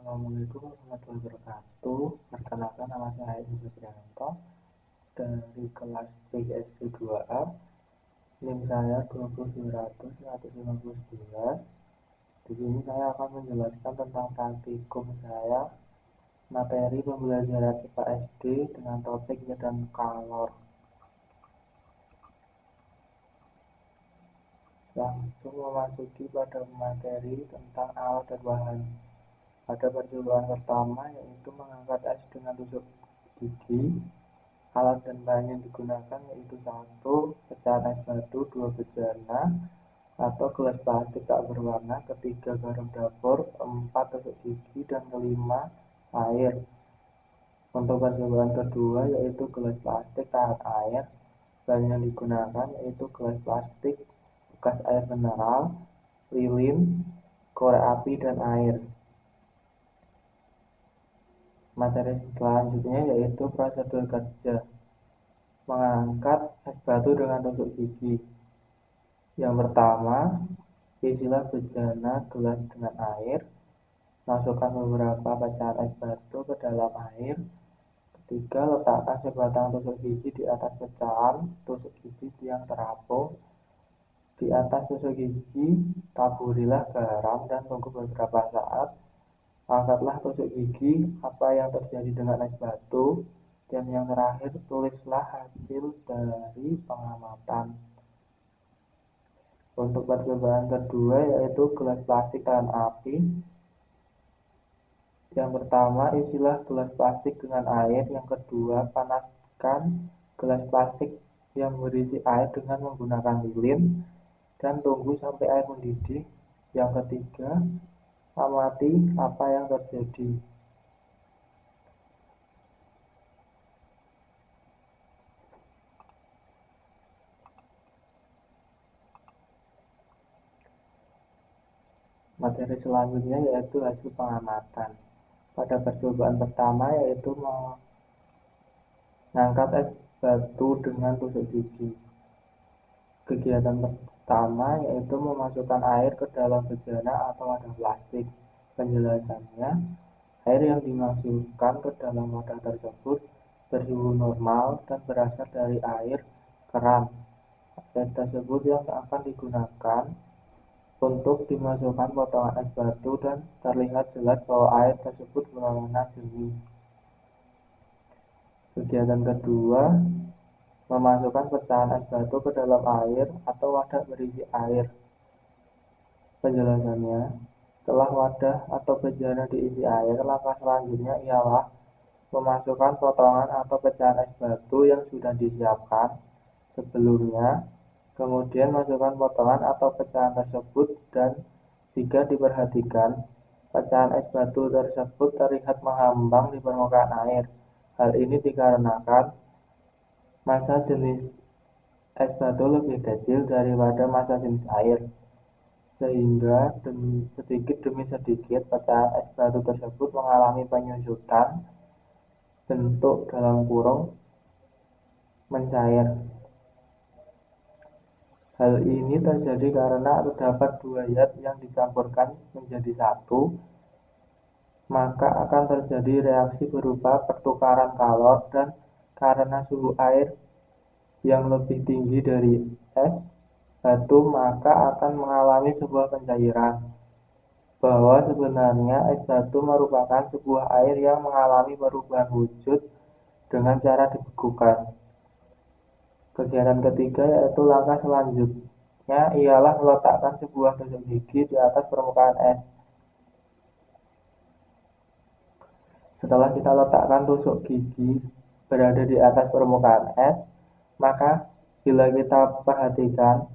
Assalamualaikum warahmatullahi wabarakatuh. Perkenalkan, nama saya Indra Prianto dari kelas PGSD 2A. NIM saya 20100 Di sini saya akan menjelaskan tentang praktikum saya materi pembelajaran IPA SD dengan topik medan kalor. Langsung memasuki pada materi tentang alat dan bahan. Pada percobaan pertama yaitu mengangkat es dengan tusuk gigi. Alat dan bahan yang digunakan yaitu 1. Pecahan es batu 2 bejana atau gelas plastik tak berwarna, 3. Garam dapur, 4. Tusuk gigi, dan 5. Air. Untuk percobaan kedua yaitu gelas plastik tahan air. Bahan yang digunakan yaitu gelas plastik bekas air mineral, lilin, korek api, dan air. Materi selanjutnya yaitu prosedur kerja. Mengangkat es batu dengan tusuk gigi. Yang pertama, isilah bejana gelas dengan air. Masukkan beberapa pecahan es batu ke dalam air. Ketiga, letakkan sebatang tusuk gigi di atas pecahan tusuk gigi yang terapung. Di atas tusuk gigi, taburilah garam dan tunggu beberapa saat. Angkatlah tusuk gigi, apa yang terjadi dengan es batu, dan yang terakhir tulislah hasil dari pengamatan. Untuk percobaan kedua yaitu gelas plastik tahan api. Yang pertama, isilah gelas plastik dengan air. Yang kedua, panaskan gelas plastik yang berisi air dengan menggunakan lilin dan tunggu sampai air mendidih. Yang ketiga, amati apa yang terjadi. Materi selanjutnya yaitu hasil pengamatan. Pada percobaan pertama yaitu mengangkat es batu dengan tusuk gigi. Kegiatan pertama yaitu memasukkan air ke dalam bejana atau wadah plastik. Penjelasannya, air yang dimasukkan ke dalam wadah tersebut bersuhu normal dan berasal dari air keran. Air tersebut yang akan digunakan untuk dimasukkan potongan es batu dan terlihat jelas bahwa air tersebut berwarna semu. Kegiatan kedua, memasukkan pecahan es batu ke dalam air atau wadah berisi air. Penjelasannya, setelah wadah atau bejana diisi air, langkah selanjutnya ialah memasukkan potongan atau pecahan es batu yang sudah disiapkan sebelumnya. Kemudian masukkan potongan atau pecahan tersebut dan jika diperhatikan, pecahan es batu tersebut terlihat mengambang di permukaan air. Hal ini dikarenakan massa jenis es batu lebih kecil daripada massa jenis air, sehingga sedikit demi sedikit pecahan es batu tersebut mengalami penyusutan bentuk dalam kurung mencair. Hal ini terjadi karena terdapat dua zat yang dicampurkan menjadi satu, maka akan terjadi reaksi berupa pertukaran kalor, dan karena suhu air yang lebih tinggi dari es batu maka akan mengalami sebuah pencairan. Bahwa sebenarnya es batu merupakan sebuah air yang mengalami perubahan wujud dengan cara dibekukan. Kegiatan ketiga yaitu langkah selanjutnya ialah meletakkan sebuah tusuk gigi di atas permukaan es. Setelah kita letakkan tusuk gigi berada di atas permukaan es, maka bila kita perhatikan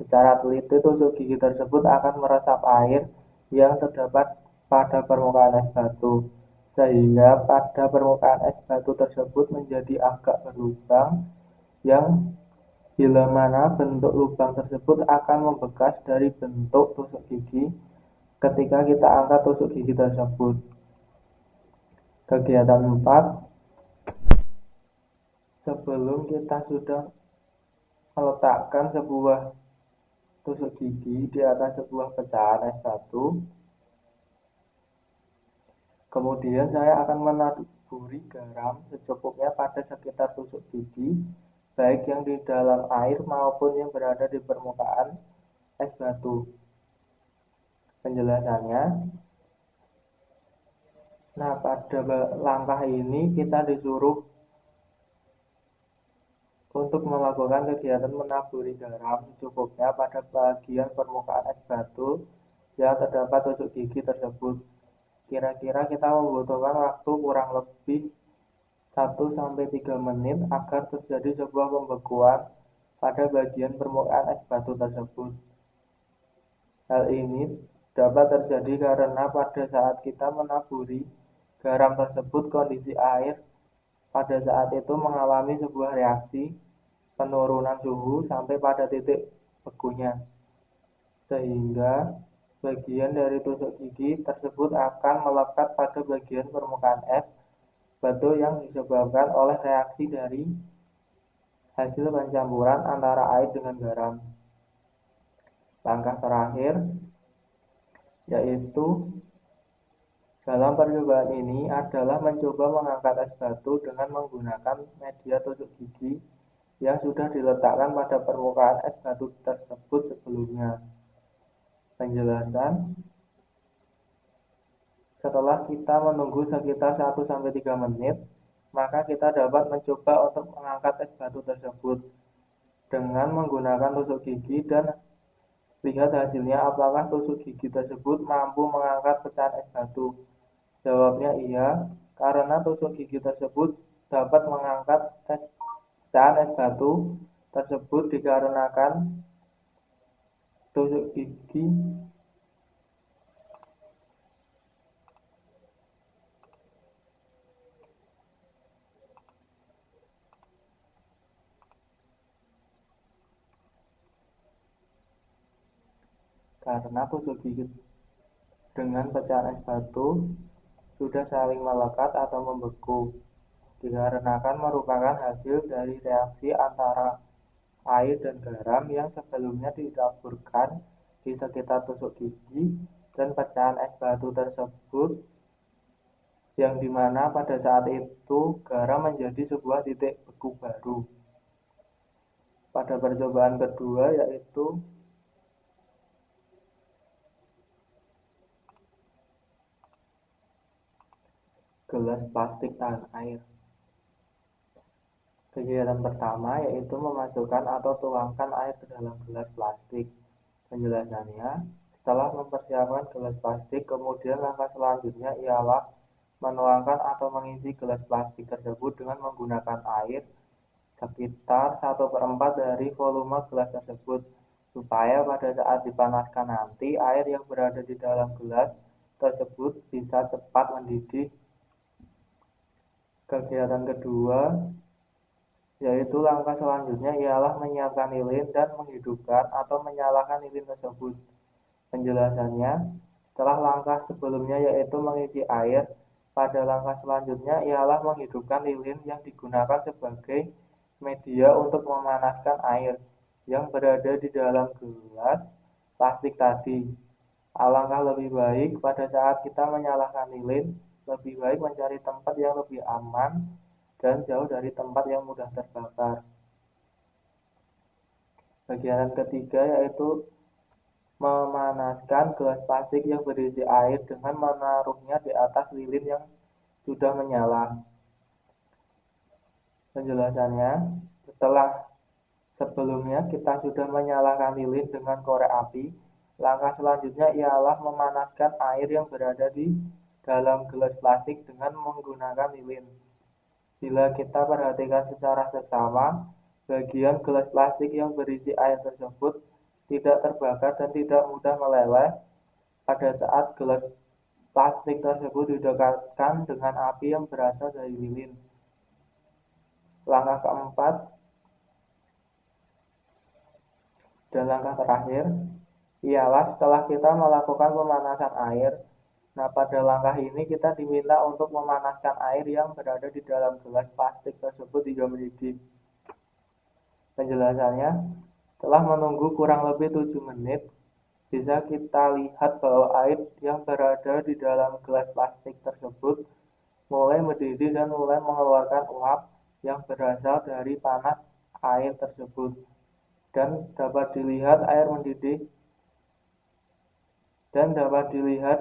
secara teliti, tusuk gigi tersebut akan meresap air yang terdapat pada permukaan es batu, sehingga pada permukaan es batu tersebut menjadi agak berlubang, yang bila mana bentuk lubang tersebut akan membekas dari bentuk tusuk gigi ketika kita angkat tusuk gigi tersebut. Kegiatan 4, sebelum kita sudah meletakkan sebuah tusuk gigi di atas sebuah pecahan es batu, Kemudian saya akan menaburi garam secukupnya pada sekitar tusuk gigi, baik yang di dalam air maupun yang berada di permukaan es batu. Penjelasannya, nah pada langkah ini kita disuruh untuk melakukan kegiatan menaburi garam secukupnya pada bagian permukaan es batu yang terdapat tusuk gigi tersebut. Kira-kira kita membutuhkan waktu kurang lebih 1-3 menit agar terjadi sebuah pembekuan pada bagian permukaan es batu tersebut. Hal ini dapat terjadi karena pada saat kita menaburi garam tersebut, kondisi air pada saat itu mengalami sebuah reaksi penurunan suhu sampai pada titik bekunya, sehingga bagian dari tusuk gigi tersebut akan melekat pada bagian permukaan es batu yang disebabkan oleh reaksi dari hasil pencampuran antara air dengan garam. Langkah terakhir yaitu dalam percobaan ini adalah mencoba mengangkat es batu dengan menggunakan media tusuk gigi yang sudah diletakkan pada permukaan es batu tersebut sebelumnya. Penjelasan, setelah kita menunggu sekitar 1-3 menit, maka kita dapat mencoba untuk mengangkat es batu tersebut dengan menggunakan tusuk gigi dan lihat hasilnya apakah tusuk gigi tersebut mampu mengangkat pecahan es batu. Jawabnya iya, karena tusuk gigi tersebut dapat mengangkat pecahan es batu tersebut dikarenakan tusuk gigi dengan pecahan es batu sudah saling melekat atau membeku, dikarenakan merupakan hasil dari reaksi antara air dan garam yang sebelumnya ditaburkan di sekitar tusuk gigi dan pecahan es batu tersebut, yang dimana pada saat itu garam menjadi sebuah titik beku baru. Pada percobaan kedua yaitu gelas plastik tahan air. Kegiatan pertama yaitu memasukkan atau tuangkan air ke dalam gelas plastik. Penjelasannya, setelah mempersiapkan gelas plastik, kemudian langkah selanjutnya ialah menuangkan atau mengisi gelas plastik tersebut dengan menggunakan air sekitar 1/4 dari volume gelas tersebut, supaya pada saat dipanaskan nanti air yang berada di dalam gelas tersebut bisa cepat mendidih. Kegiatan kedua yaitu langkah selanjutnya ialah menyiapkan lilin dan menghidupkan atau menyalakan lilin tersebut. Penjelasannya, setelah langkah sebelumnya yaitu mengisi air, pada langkah selanjutnya ialah menghidupkan lilin yang digunakan sebagai media untuk memanaskan air yang berada di dalam gelas plastik tadi. Alangkah lebih baik pada saat kita menyalakan lilin, lebih baik mencari tempat yang lebih aman dan jauh dari tempat yang mudah terbakar. Bagian ketiga yaitu memanaskan gelas plastik yang berisi air dengan menaruhnya di atas lilin yang sudah menyala. Penjelasannya, setelah sebelumnya kita sudah menyalakan lilin dengan korek api, langkah selanjutnya ialah memanaskan air yang berada di dalam gelas plastik dengan menggunakan lilin. Bila kita perhatikan secara seksama, bagian gelas plastik yang berisi air tersebut tidak terbakar dan tidak mudah meleleh pada saat gelas plastik tersebut didekatkan dengan api yang berasal dari lilin. Langkah keempat dan langkah terakhir ialah setelah kita melakukan pemanasan air. Nah, pada langkah ini kita diminta untuk memanaskan air yang berada di dalam gelas plastik tersebut hingga mendidih. Penjelasannya, setelah menunggu kurang lebih 7 menit, bisa kita lihat bahwa air yang berada di dalam gelas plastik tersebut mulai mendidih dan mulai mengeluarkan uap yang berasal dari panas air tersebut. Dan dapat dilihat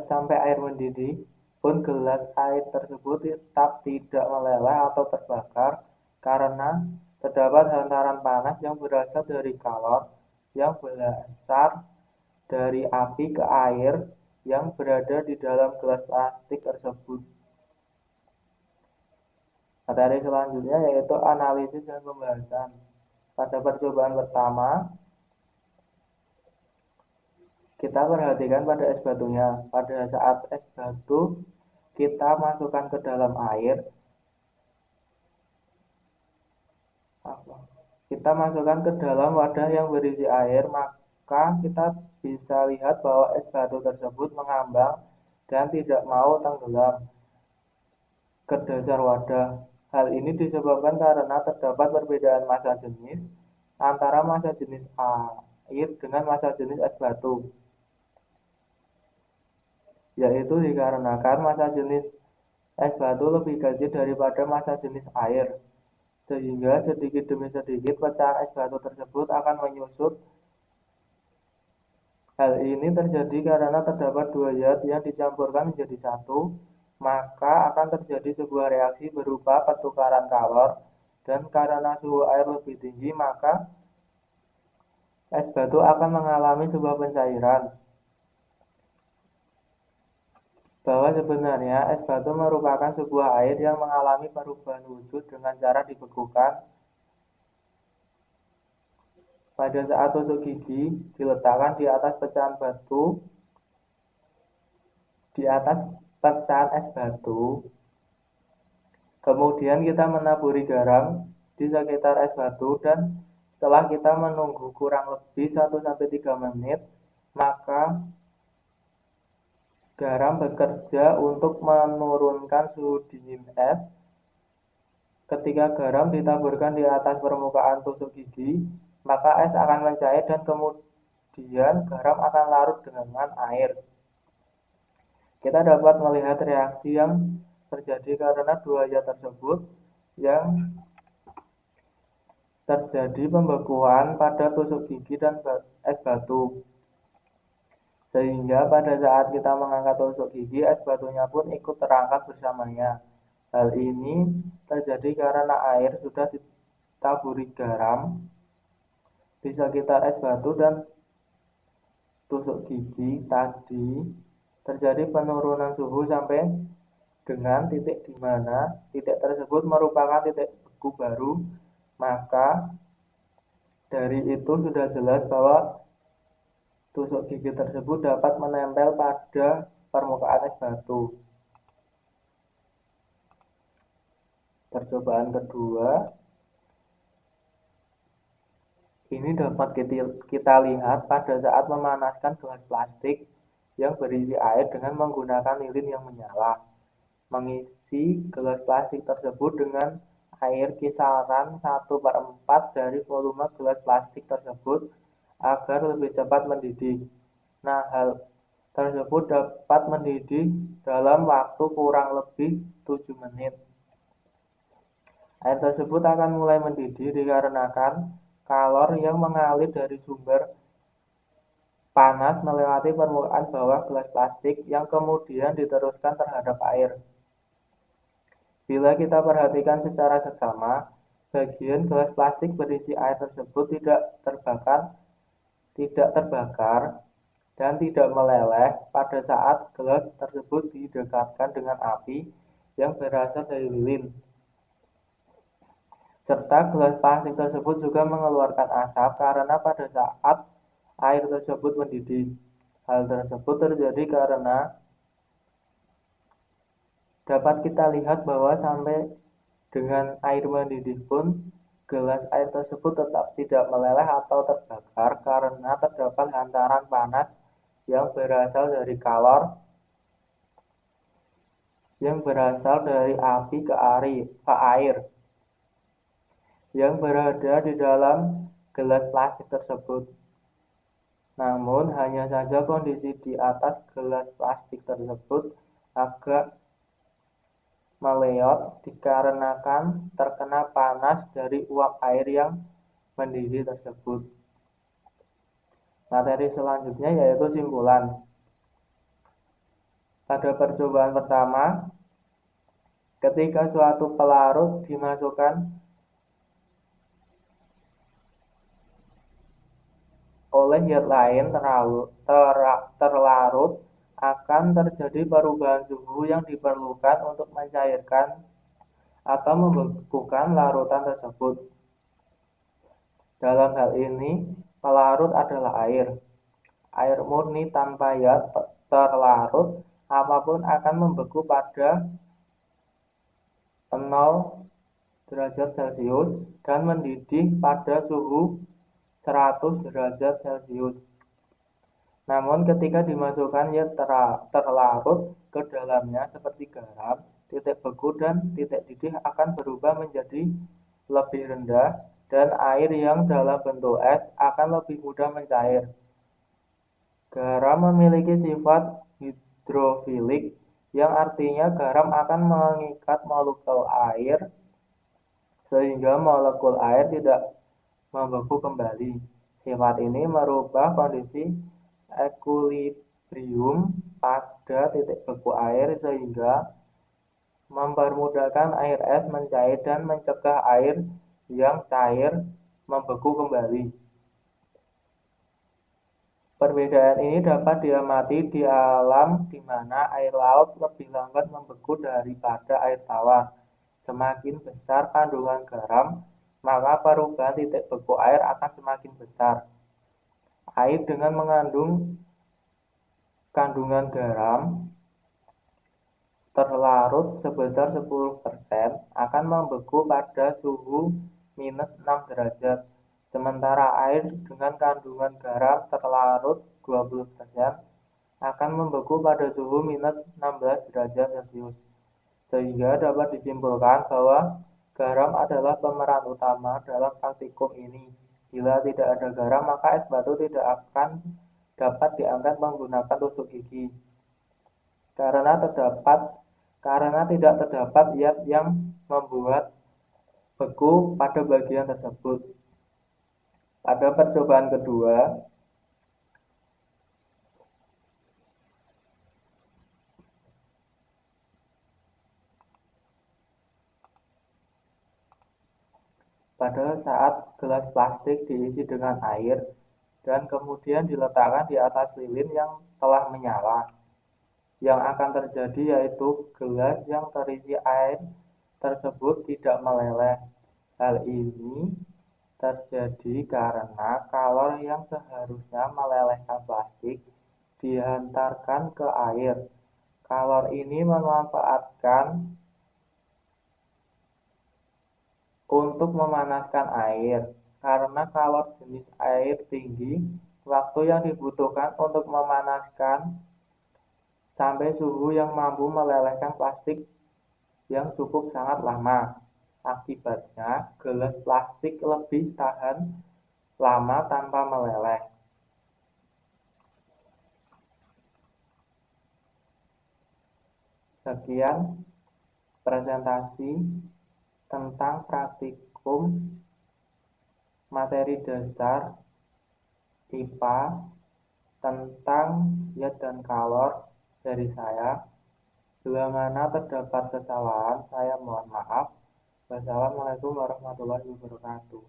sampai air mendidih pun gelas air tersebut tetap tidak meleleh atau terbakar karena terdapat hantaran panas yang berasal dari kalor yang berasal dari api ke air yang berada di dalam gelas plastik tersebut. Materi selanjutnya yaitu analisis dan pembahasan. Pada percobaan pertama, kita perhatikan pada es batunya. Pada saat es batu kita masukkan ke dalam air, kita masukkan ke dalam wadah yang berisi air, maka kita bisa lihat bahwa es batu tersebut mengambang dan tidak mau tenggelam ke dasar wadah. Hal ini disebabkan karena terdapat perbedaan massa jenis antara massa jenis air dengan massa jenis es batu, yaitu dikarenakan massa jenis es batu lebih kecil daripada massa jenis air, sehingga sedikit demi sedikit pecahan es batu tersebut akan menyusut. Hal ini terjadi karena terdapat dua zat yang dicampurkan menjadi satu, maka akan terjadi sebuah reaksi berupa pertukaran kalor, dan karena suhu air lebih tinggi, maka es batu akan mengalami sebuah pencairan. Bahwa sebenarnya es batu merupakan sebuah air yang mengalami perubahan wujud dengan cara dibekukan. Pada saat tusuk gigi diletakkan di atas pecahan es batu, kemudian kita menaburi garam di sekitar es batu, dan setelah kita menunggu kurang lebih 1-3 menit, maka garam bekerja untuk menurunkan suhu dingin es. Ketika garam ditaburkan di atas permukaan tusuk gigi, maka es akan mencair dan kemudian garam akan larut dengan air. Kita dapat melihat reaksi yang terjadi karena dua zat tersebut, yang terjadi pembekuan pada tusuk gigi dan es batu. Sehingga pada saat kita mengangkat tusuk gigi, es batunya pun ikut terangkat bersamanya. Hal ini terjadi karena air sudah ditaburi garam di sekitar es batu dan tusuk gigi tadi. Terjadi penurunan suhu sampai dengan titik di mana titik tersebut merupakan titik beku baru. Maka dari itu sudah jelas bahwa tusuk gigi tersebut dapat menempel pada permukaan es batu. Percobaan kedua, ini dapat kita lihat pada saat memanaskan gelas plastik yang berisi air dengan menggunakan lilin yang menyala. Mengisi gelas plastik tersebut dengan air kisaran 1/4 dari volume gelas plastik tersebut agar lebih cepat mendidih. Nah, hal tersebut dapat mendidih dalam waktu kurang lebih 7 menit. Air tersebut akan mulai mendidih dikarenakan kalor yang mengalir dari sumber panas melewati permukaan bawah gelas plastik yang kemudian diteruskan terhadap air. Bila kita perhatikan secara seksama, bagian gelas plastik berisi air tersebut tidak terbakar dan tidak meleleh pada saat gelas tersebut didekatkan dengan api yang berasal dari lilin. Serta gelas plastik tersebut juga mengeluarkan asap karena pada saat air tersebut mendidih. Hal tersebut terjadi karena dapat kita lihat bahwa sampai dengan air mendidih pun gelas air tersebut tetap tidak meleleh atau terbakar karena terdapat hantaran panas yang berasal dari kalor yang berasal dari api ke air yang berada di dalam gelas plastik tersebut. Namun, hanya saja kondisi di atas gelas plastik tersebut agak meleot dikarenakan terkena panas dari uap air yang mendidih tersebut. Materi selanjutnya yaitu simpulan. Pada percobaan pertama, ketika suatu pelarut dimasukkan oleh zat lain terlarut, akan terjadi perubahan suhu yang diperlukan untuk mencairkan atau membekukan larutan tersebut. Dalam hal ini, pelarut adalah air. Air murni tanpa zat terlarut apapun akan membeku pada 0 derajat Celcius dan mendidih pada suhu 100 derajat Celcius. Namun ketika dimasukkan zat terlarut ke dalamnya seperti garam, titik beku dan titik didih akan berubah menjadi lebih rendah dan air yang dalam bentuk es akan lebih mudah mencair. Garam memiliki sifat hidrofilik, yang artinya garam akan mengikat molekul air sehingga molekul air tidak membeku kembali. Sifat ini merubah kondisi ekuilibrium pada titik beku air sehingga mempermudahkan air es mencair dan mencegah air yang cair membeku kembali. Perbedaan ini dapat diamati di alam di mana air laut lebih lambat membeku daripada air tawar. Semakin besar kandungan garam, maka perubahan titik beku air akan semakin besar. Air dengan mengandung kandungan garam terlarut sebesar 10% akan membeku pada suhu minus 6 derajat. Sementara air dengan kandungan garam terlarut 20% akan membeku pada suhu minus 16 derajat Celcius. Sehingga dapat disimpulkan bahwa garam adalah pemeran utama dalam praktikum ini. Bila tidak ada garam, maka es batu tidak akan dapat diangkat menggunakan tusuk gigi. Karena tidak terdapat zat yang membuat beku pada bagian tersebut. Pada percobaan kedua, pada saat gelas plastik diisi dengan air dan kemudian diletakkan di atas lilin yang telah menyala, yang akan terjadi yaitu gelas yang terisi air tersebut tidak meleleh. Hal ini terjadi karena kalor yang seharusnya melelehkan plastik dihantarkan ke air. Kalor ini memanfaatkan untuk memanaskan air. Karena kalor jenis air tinggi, waktu yang dibutuhkan untuk memanaskan sampai suhu yang mampu melelehkan plastik yang cukup sangat lama. Akibatnya, gelas plastik lebih tahan lama tanpa meleleh. Sekian presentasi tentang praktikum materi dasar IPA tentang zat dan kalor dari saya. Bila mana terdapat kesalahan, saya mohon maaf. Wassalamualaikum warahmatullahi wabarakatuh.